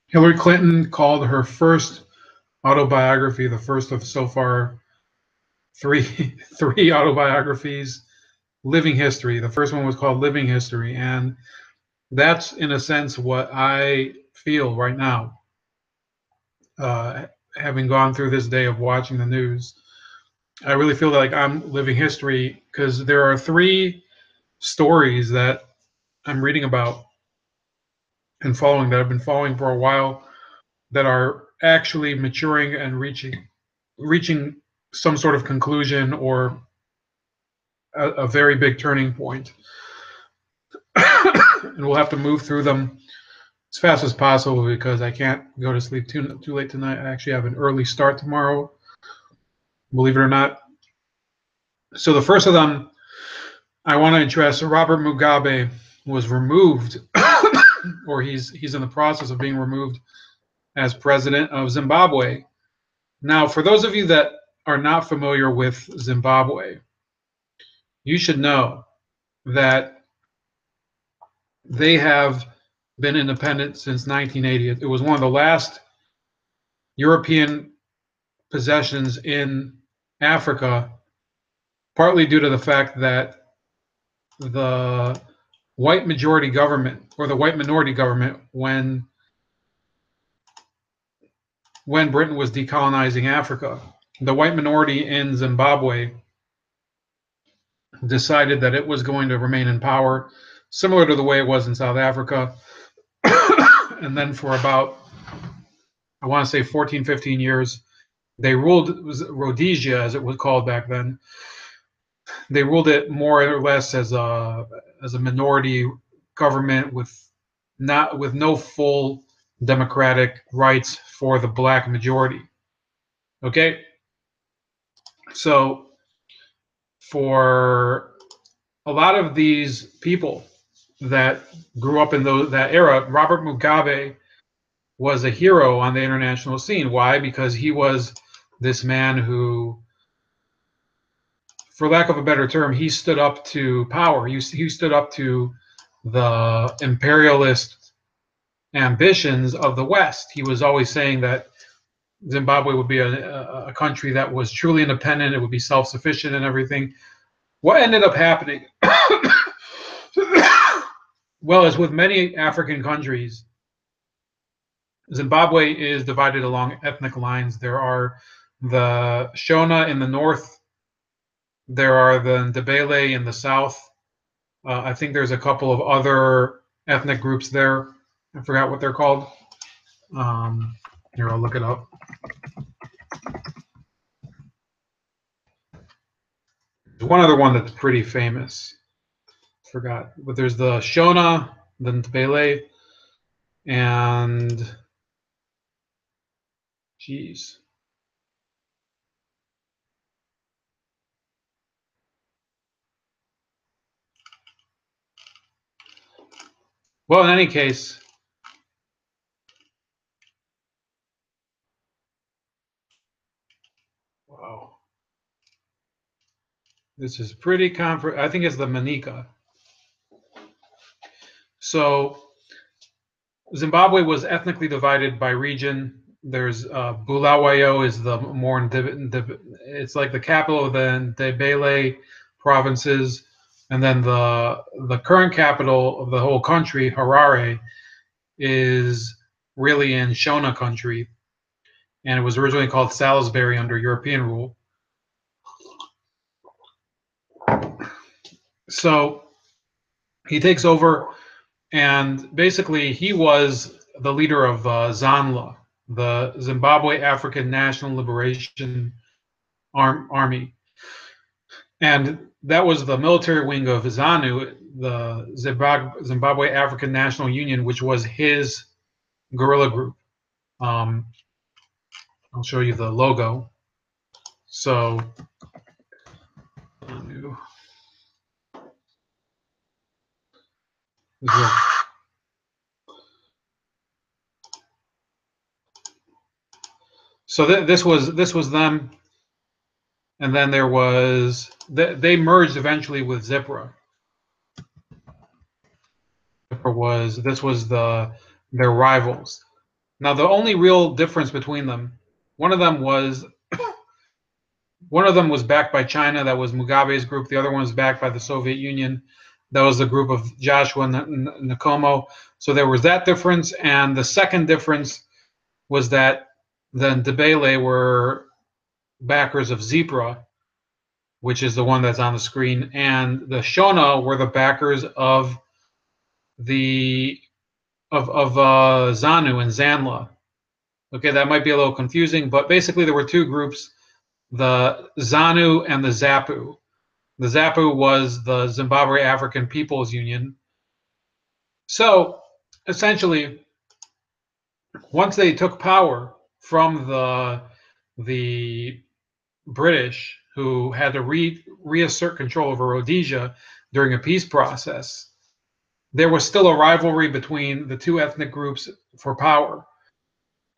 Hillary Clinton called her first autobiography, the first of so far three three autobiographies, Living History. The first one was called Living History, and that's in a sense what I feel right now, uh, having gone through this day of watching the news. I really feel like I'm living history because there are three stories that I'm reading about and following that I've been following for a while that are actually maturing and reaching some sort of conclusion or a very big turning point. And we'll have to move through them as fast as possible because I can't go to sleep too late tonight. I actually have an early start tomorrow, believe it or not. So the first of them I want to address, Robert Mugabe was removed, or he's in the process of being removed as president of Zimbabwe. Now, for those of you that are not familiar with Zimbabwe, you should know that they have been independent since 1980. It was one of the last European possessions in Africa, partly due to the fact that the white majority government or the white minority government, when Britain was decolonizing Africa, the white minority in Zimbabwe decided that it was going to remain in power, similar to the way it was in South Africa. And then for about, I want to say 14, 15 years, they ruled Rhodesia, as it was called back then. They ruled it more or less as a minority government with no full democratic rights for the black majority. Okay, so for a lot of these people that grew up in that era, Robert Mugabe was a hero on the international scene. Why? Because he was this man who, for lack of a better term, he stood up to power. He stood up to the imperialist ambitions of the West. He was always saying that Zimbabwe would be a country that was truly independent. It would be self-sufficient and everything. What ended up happening? Well, as with many African countries, Zimbabwe is divided along ethnic lines. There are the Shona in the north. There are the Ndebele in the south. I think there's a couple of other ethnic groups there. I forgot what they're called. Here, I'll look it up. There's one other one that's pretty famous. Forgot. But there's the Shona, the Ndebele, and geez. Well, in any case, wow. This is pretty I think it's the Manika. So Zimbabwe was ethnically divided by region. There's Bulawayo is the more it's like the capital of the Ndebele provinces, and then the current capital of the whole country, Harare, is really in Shona country, and it was originally called Salisbury under European rule. So he takes over, and basically he was the leader of ZANLA, the Zimbabwe African National Liberation Army, and that was the military wing of ZANU, the Zimbabwe African National Union, which was his guerrilla group. I'll show you the logo. So this was them, and then there was they merged eventually with Zipra. This was their rivals. Now, the only real difference between them, one of them was backed by China. That was Mugabe's group. The other one was backed by the Soviet Union. That was the group of Joshua Nkomo. So there was that difference. And the second difference was that the Ndebele were backers of Zipra, which is the one that's on the screen, and the Shona were the backers of the of ZANU and Zanla. Okay, that might be a little confusing, but basically there were two groups: the ZANU and the ZAPU. The ZAPU was the Zimbabwe African People's Union. So essentially, once they took power from the British, who had to reassert control over Rhodesia during a peace process, there was still a rivalry between the two ethnic groups for power.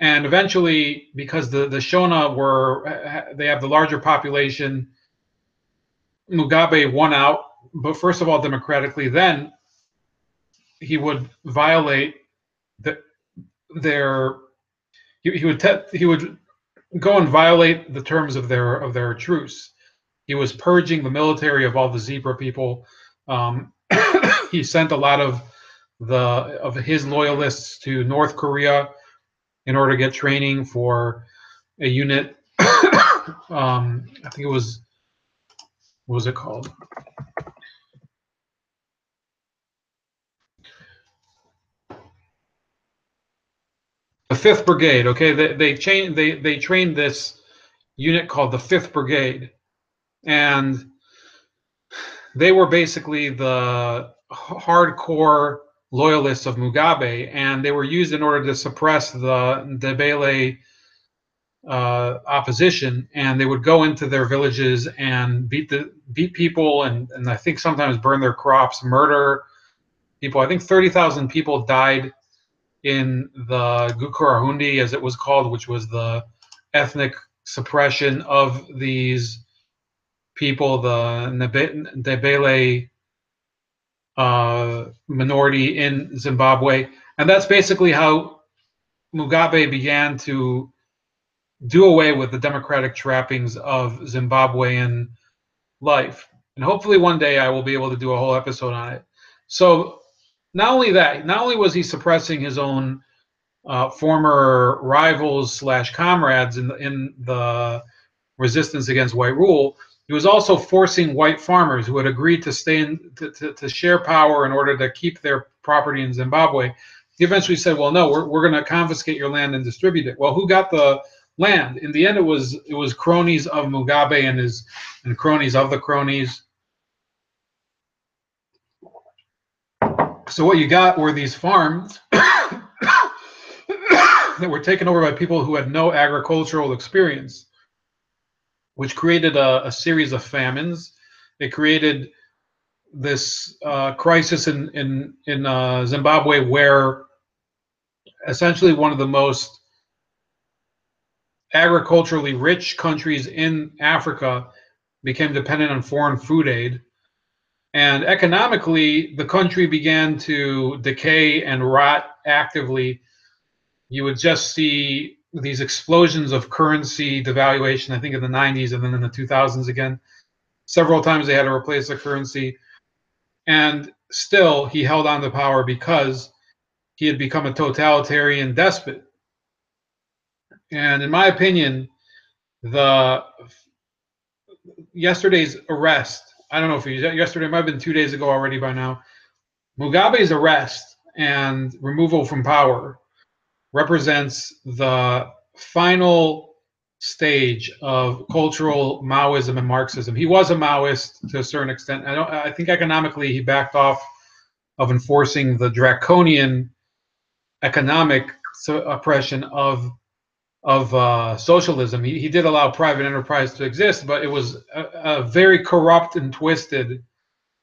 And eventually, because the Shona they have the larger population, Mugabe won out, but first of all, democratically. Then he would violate the, their he would go and violate the terms of their truce. He was purging the military of all the zebra people. He sent a lot of his loyalists to North Korea in order to get training for a unit. I think it was, what was it called? The 5th Brigade. Okay, they trained this unit called the 5th Brigade, and they were basically the hardcore loyalists of Mugabe, and they were used in order to suppress the Ndebele opposition, and they would go into their villages and beat people, and I think sometimes burn their crops, murder people. I think 30,000 people died in the Gukurahundi, as it was called, which was the ethnic suppression of these people, the Ndebele minority in Zimbabwe. And that's basically how Mugabe began to do away with the democratic trappings of Zimbabwean life. And hopefully one day I will be able to do a whole episode on it. So not only that, not only was he suppressing his own former rivals slash comrades in the resistance against white rule, he was also forcing white farmers who had agreed to stay to share power in order to keep their property in Zimbabwe. He eventually said, "Well, no, we're going to confiscate your land and distribute it." Well, who got the land? In the end, it was cronies of Mugabe and cronies of the cronies. So what you got were these farms that were taken over by people who had no agricultural experience, which created a series of famines. It created this crisis in Zimbabwe, where essentially one of the most agriculturally rich countries in Africa became dependent on foreign food aid. And economically, the country began to decay and rot actively. You would just see these explosions of currency devaluation, I think in the 90s and then in the 2000s again. Several times they had to replace the currency. And still, he held on to power because he had become a totalitarian despot. And in my opinion, yesterday's arrest, I don't know if yesterday, it might have been 2 days ago already by now, Mugabe's arrest and removal from power represents the final stage of cultural Maoism and Marxism. He was a Maoist to a certain extent. I think economically he backed off of enforcing the draconian economic oppression of socialism. He did allow private enterprise to exist, but it was a very corrupt and twisted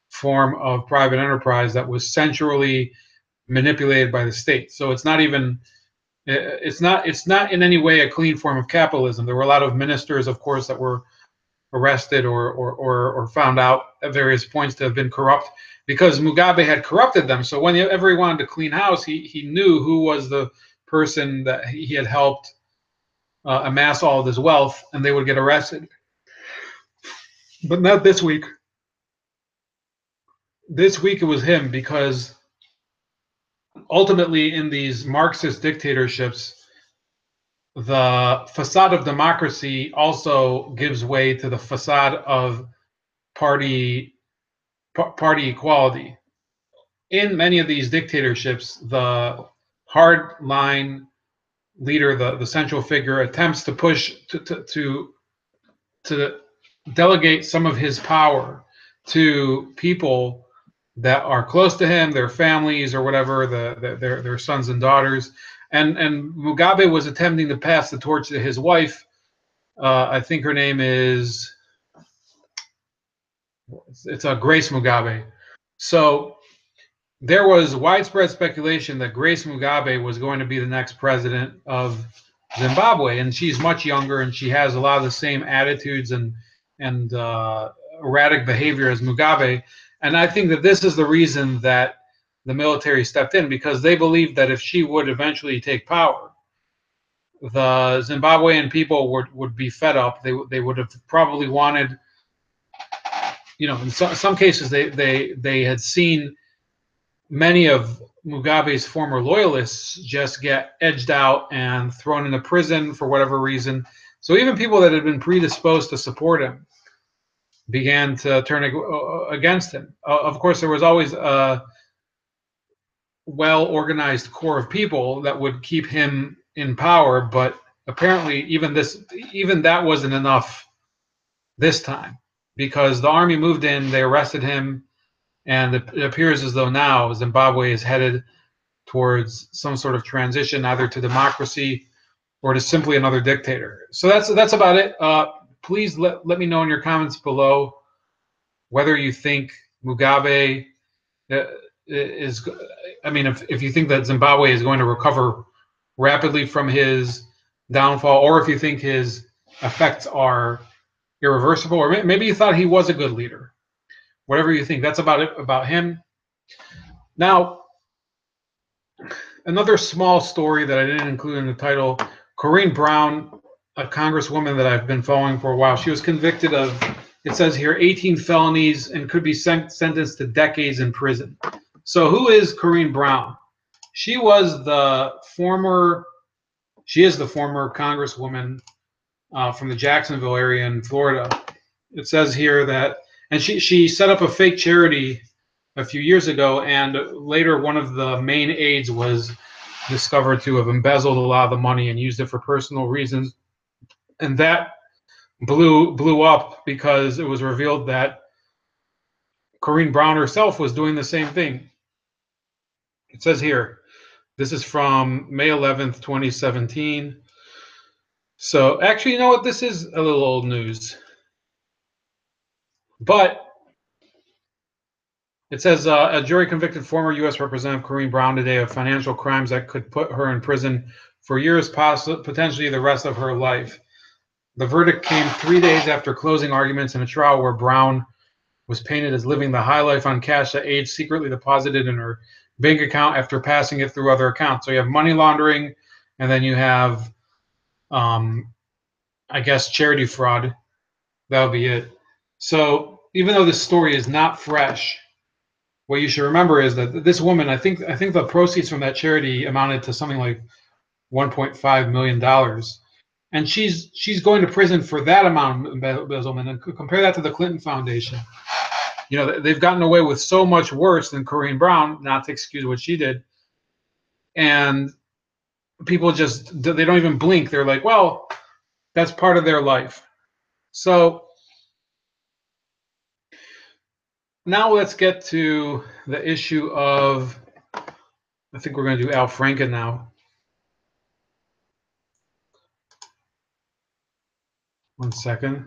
form of private enterprise that was centrally manipulated by the state. So it's not in any way a clean form of capitalism. There were a lot of ministers, of course, that were arrested or found out at various points to have been corrupt because Mugabe had corrupted them. So whenever he wanted to clean house, he knew who was the person that he had helped amass all of his wealth, and they would get arrested. But not this week. This week it was him, because ultimately in these Marxist dictatorships, the facade of democracy also gives way to the facade of party equality. In many of these dictatorships, the hard line leader, the central figure, attempts to push to delegate some of his power to people that are close to him, their families or whatever, their sons and daughters. And Mugabe was attempting to pass the torch to his wife. I think her name is, it's a Grace Mugabe. So there was widespread speculation that Grace Mugabe was going to be the next president of Zimbabwe, and she's much younger, and she has a lot of the same attitudes and erratic behavior as Mugabe. And I think that this is the reason that the military stepped in, because they believed that if she would eventually take power, the Zimbabwean people would be fed up. They would have probably wanted, in some cases they had seen many of Mugabe's former loyalists just get edged out and thrown into prison for whatever reason. So even people that had been predisposed to support him began to turn against him. Of course, there was always a well-organized core of people that would keep him in power, but apparently even that wasn't enough this time, because the army moved in, they arrested him, and it appears as though now Zimbabwe is headed towards some sort of transition, either to democracy or to simply another dictator. So that's about it. Please let me know in your comments below whether you think Mugabe is, I mean, if you think that Zimbabwe is going to recover rapidly from his downfall, or if you think his effects are irreversible, or maybe you thought he was a good leader. Whatever you think, that's about it about him. Now, another small story that I didn't include in the title: Corrine Brown, a congresswoman that I've been following for a while. She was convicted of, it says here, 18 felonies and could be sentenced to decades in prison. So who is Corrine Brown? She is the former congresswoman from the Jacksonville area in Florida. It says here that, and she set up a fake charity a few years ago, and later one of the main aides was discovered to have embezzled a lot of the money and used it for personal reasons. And that blew up because it was revealed that Corrine Brown herself was doing the same thing. It says here, this is from May 11th, 2017. So actually, you know what? This is a little old news. But it says a jury convicted former U.S. Representative Corrine Brown today of financial crimes that could put her in prison for years, potentially the rest of her life. The verdict came 3 days after closing arguments in a trial where Brown was painted as living the high life on cash that aides secretly deposited in her bank account after passing it through other accounts. So you have money laundering, and then you have, I guess, charity fraud. That'll be it. So even though this story is not fresh, what you should remember is that this woman, I think the proceeds from that charity amounted to something like $1.5 million. And she's going to prison for that amount of embezzlement. And compare that to the Clinton Foundation. You know, they've gotten away with so much worse than Corrine Brown, not to excuse what she did. And people just, they don't even blink. They're like, well, that's part of their life. So now let's get to the issue of, I think we're going to do Al Franken now. One second.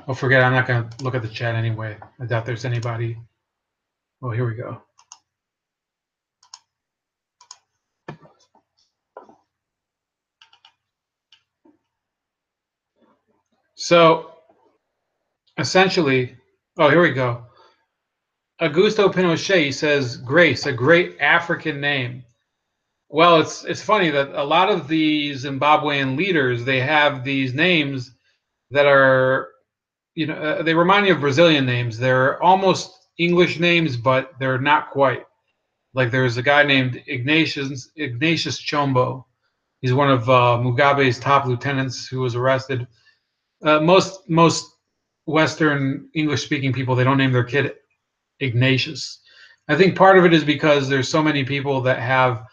Oh, forget it. I'm not going to look at the chat anyway. I doubt there's anybody. Oh, here we go. So essentially, oh, here we go. Augusto Pinochet says Grace, a great African name. Well, it's funny that a lot of the Zimbabwean leaders, they have these names that are, they remind me of Brazilian names. They're almost English names, but they're not quite. Like there's a guy named Ignatius Chombo. He's one of Mugabe's top lieutenants who was arrested. Most Western English speaking people, they don't name their kid Ignatius. I think part of it is because there's so many people that have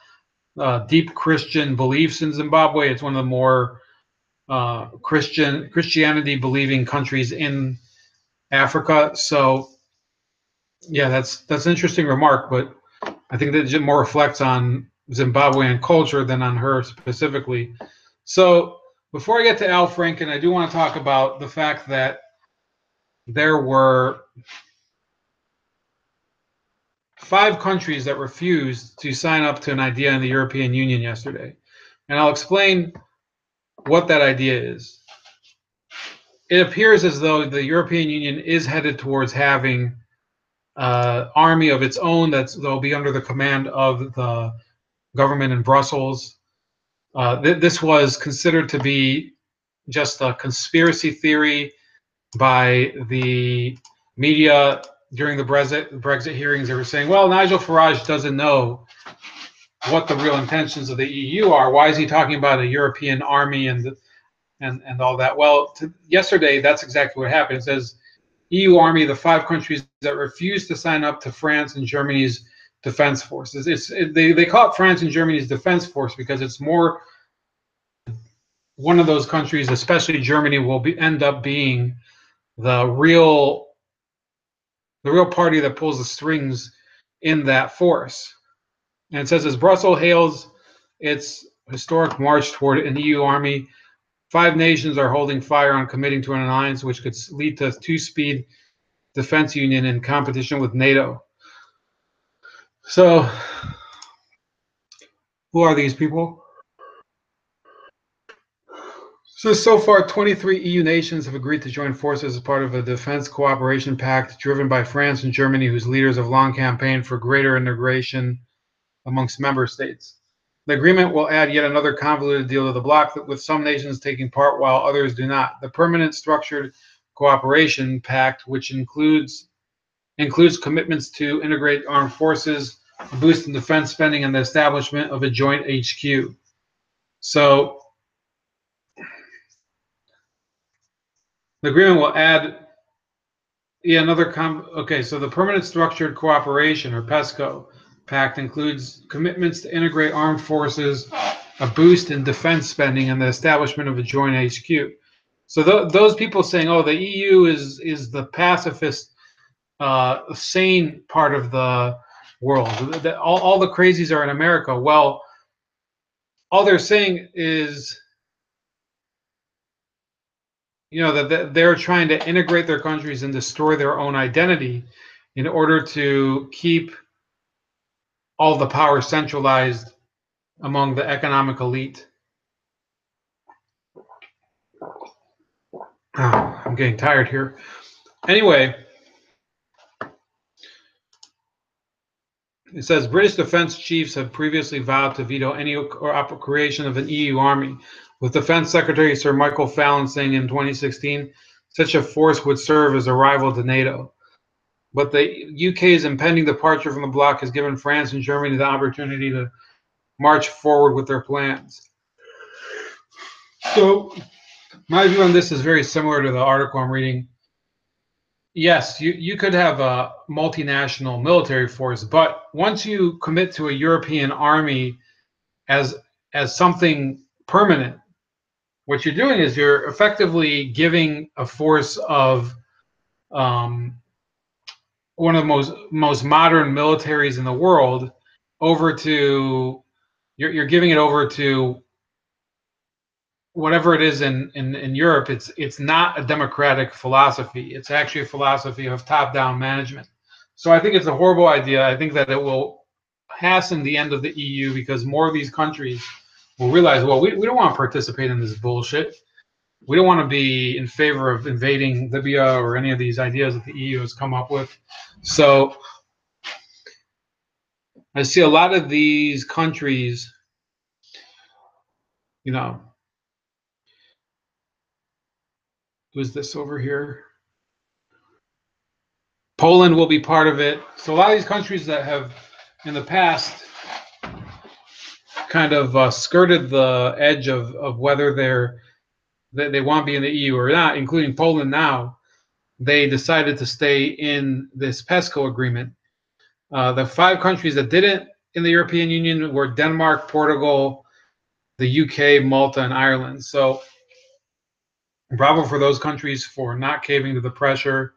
deep Christian beliefs in Zimbabwe. It's one of the more Christianity believing countries in Africa. So yeah, that's an interesting remark, but I think that it more reflects on Zimbabwean culture than on her specifically. So before I get to Al Franken, I do want to talk about the fact that there were 5 countries that refused to sign up to an idea in the European Union yesterday. And I'll explain what that idea is. It appears as though the European Union is headed towards having an army of its own that'll be under the command of the government in Brussels. This was considered to be just a conspiracy theory by the media during the Brexit hearings. They were saying, well, Nigel Farage doesn't know what the real intentions of the EU are. Why is he talking about a European army and all that? Well, yesterday, that's exactly what happened. It says EU army, the 5 countries that refused to sign up to France and Germany's defense forces. They call it France and Germany's defense force because it's more one of those countries, especially Germany, will end up being the real party that pulls the strings in that force. And it says as Brussels hails its historic march toward an EU army, 5 nations are holding fire on committing to an alliance which could lead to a 2-speed defense union in competition with NATO. So, who are these people? So far, 23 EU nations have agreed to join forces as part of a defense cooperation pact driven by France and Germany, whose leaders have long campaigned for greater integration amongst member states. The agreement will add yet another convoluted deal to the bloc, with some nations taking part while others do not. The Permanent Structured Cooperation Pact, which includes commitments to integrate armed forces, a boost in defense spending, and the establishment of a joint HQ. So the agreement will add another okay, so the Permanent Structured Cooperation, or PESCO, pact includes commitments to integrate armed forces, a boost in defense spending, and the establishment of a joint HQ. So those people saying, "Oh, the EU is the pacifist, sane part of the world. All the crazies are in America." Well, all they're saying is, that they're trying to integrate their countries and destroy their own identity in order to keep all the power centralized among the economic elite. Oh, I'm getting tired here. Anyway, it says British defense chiefs have previously vowed to veto any creation of an EU army, with Defense Secretary Sir Michael Fallon saying in 2016 such a force would serve as a rival to NATO. But the UK's impending departure from the bloc has given France and Germany the opportunity to march forward with their plans. So my view on this is very similar to the article I'm reading. Yes, you could have a multinational military force, but once you commit to a European army as something permanent, what you're doing is you're effectively giving a force of one of the most modern militaries in the world over to you're giving it over to whatever it is in Europe. It's not a democratic philosophy. It's actually a philosophy of top-down management. So I think it's a horrible idea. I think that it will hasten the end of the EU because more of these countries will realize, well, we don't want to participate in this bullshit. we don't want to be in favor of invading Libya or any of these ideas that the EU has come up with. So I see a lot of these countries, you know, who's this over here? Poland will be part of it. So a lot of these countries that have in the past kind of skirted the edge of whether they want to be in the EU or not, including Poland now, they decided to stay in this PESCO agreement. The 5 countries that didn't in the European Union were Denmark, Portugal, the UK, Malta, and Ireland. So bravo for those countries for not caving to the pressure,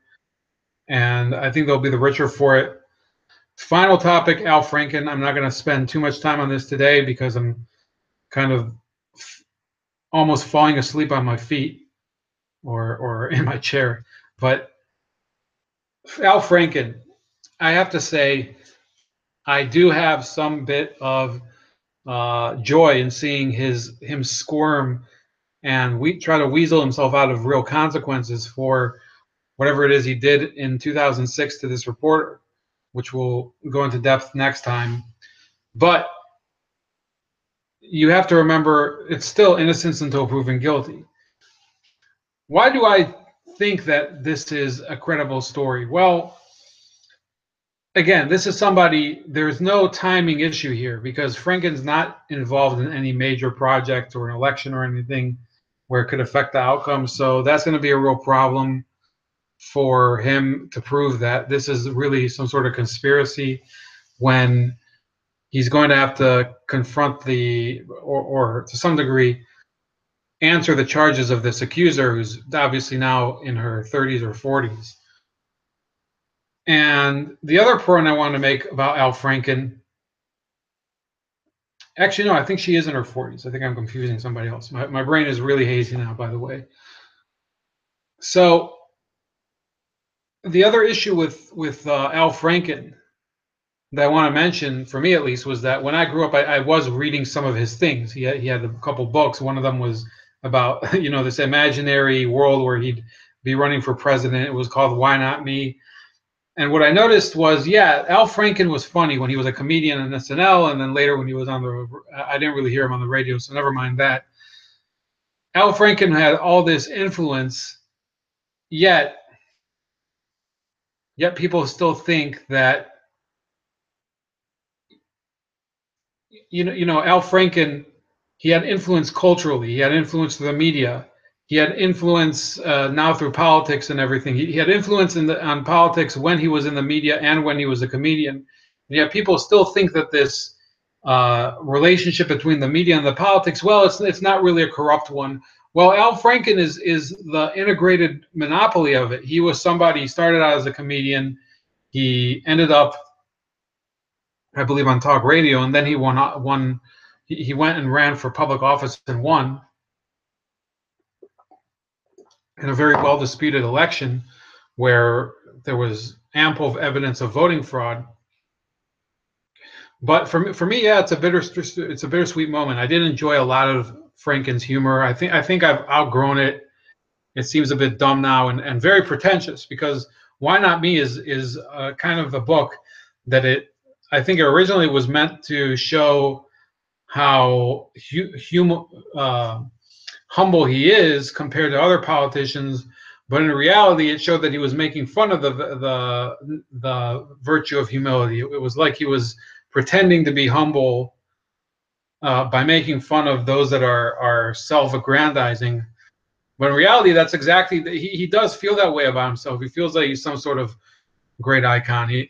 and I think they'll be the richer for it. Final topic, Al Franken. I'm not going to spend too much time on this today because I'm kind of almost falling asleep on my feet or in my chair. But Al Franken, I have to say, I do have some bit of joy in seeing him squirm and try to weasel himself out of real consequences for whatever it is he did in 2006 to this reporter, which we'll go into depth next time. But you have to remember, it's still innocence until proven guilty. Why do I think that this is a credible story? Well, again, this is somebody, there's no timing issue here because Franken's not involved in any major project or an election or anything where it could affect the outcome. So that's going to be a real problem for him to prove that this is really some sort of conspiracy when he's going to have to confront or to some degree, answer the charges of this accuser who's obviously now in her 30s or 40s. And the other point I want to make about Al Franken, actually, no, I think she is in her 40s. I think I'm confusing somebody else. My brain is really hazy now, by the way. So the other issue with Al Franken that I want to mention, for me at least, was that when I grew up, I was reading some of his things. He had a couple books. One of them was about this imaginary world where he'd be running for president. It was called Why Not Me? And what I noticed was, yeah, Al Franken was funny when he was a comedian on SNL, and then later when he was I didn't really hear him on the radio, so never mind that. Al Franken had all this influence, yet people still think that Al Franken, he had influence culturally, he had influence through the media, he had influence now through politics and everything. He had influence on politics when he was in the media and when he was a comedian. And yet people still think that this relationship between the media and the politics, well, it's not really a corrupt one. Well, Al Franken is the integrated monopoly of it. He was somebody, he started out as a comedian, he ended up, I believe, on talk radio, and then he won. He went and ran for public office and won in a very well disputed election where there was ample evidence of voting fraud. But for me, yeah, it's a bittersweet moment. I did enjoy a lot of Franken's humor. I think I've outgrown it. It seems a bit dumb now and very pretentious because Why Not Me is kind of the book that I think it originally was meant to show how humble he is compared to other politicians, but in reality, it showed that he was making fun of the virtue of humility. It was like he was pretending to be humble by making fun of those that are self-aggrandizing. But in reality, that's exactly he does feel that way about himself. He feels like he's some sort of great icon.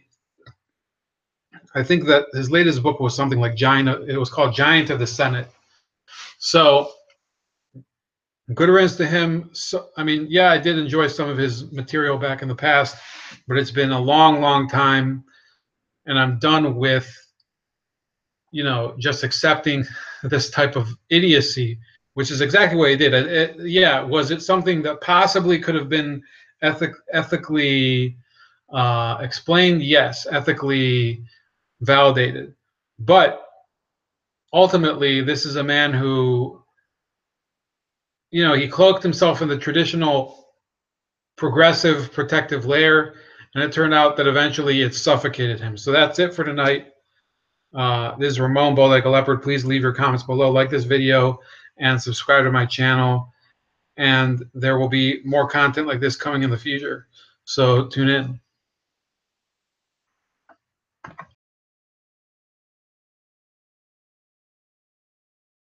I think that his latest book was something like Giant. It was called Giant of the Senate. So good riddance to him. So, I mean, yeah, I did enjoy some of his material back in the past, but it's been a long, long time, and I'm done with, just accepting this type of idiocy, which is exactly what he did. Yeah, was it something that possibly could have been ethically explained? Yes, ethically validated, but ultimately, this is a man who he cloaked himself in the traditional progressive protective layer, and it turned out that eventually it suffocated him. So that's it for tonight. This is Ramon, Bold Like a Leopard. Please leave your comments below, like this video, and subscribe to my channel. And there will be more content like this coming in the future. So tune in.